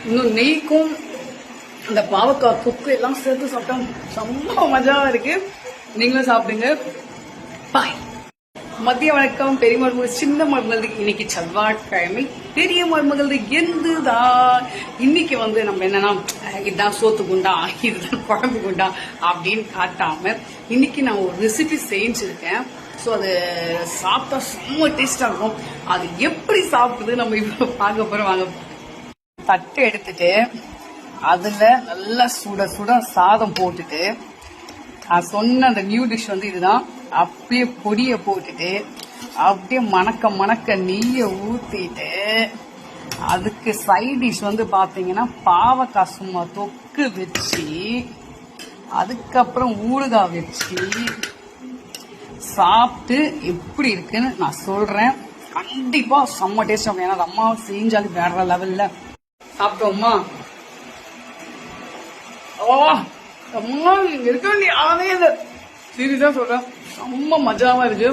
இன்னும் நெய்க்கும் அந்த பாவக்காய் தொக்கு எல்லாம் சேர்த்து சாப்பிட்டா ரொம்ப மஜாவா இருக்கு. நீங்களும் சாப்பிடுங்க. பாய். மதிய வணக்கம். பெரிய மருமகள் சின்ன மருமகள் இன்னைக்கு செவ்வாய்க்கிழமை. பெரிய மருமகள் எந்துதான் இன்னைக்கு நம்ம என்னன்னா இதுதான் சோத்து குண்டா இதுதான் குழம்பு குண்டா அப்படின்னு காட்டாம இன்னைக்கு நான் ஒரு ரெசிபி செஞ்சிருக்கேன். ஸோ அது சாப்பிட்டா ரொம்ப டேஸ்டா இருக்கும். அது எப்படி சாப்பிடுது நம்ம இப்ப பார்க்க போறோம். வாங்க. தட்டு எடுத்துட்டு அதுல நல்லா சுட சுட சாதம் போட்டுட்டு நான் சொன்ன அந்த நியூ டிஷ் இதுதான். அப்படியே பொடியை போட்டுட்டு அப்படியே மணக்க மணக்க நெய்யை ஊத்திட்டு அதுக்கு சைட் டிஷ் பாத்தீங்கன்னா பாவக்காய் சும்மா தொக்கு வச்சு அதுக்கப்புறம் ஊறுகாய் வச்சு சாப்பிட்டு எப்படி இருக்குன்னு நான் சொல்றேன். கண்டிப்பா செம்ம டேஸ்ட். ஏன்னா அம்மா செஞ்சாலும் வேற லெவல்ல சாப்பிட்டோம்மா. அம்மா இருக்க வேண்டிய ஆவே இல்லை. சீரியஸா சொல்றேன். ரொம்ப மஜாவா இருக்கு.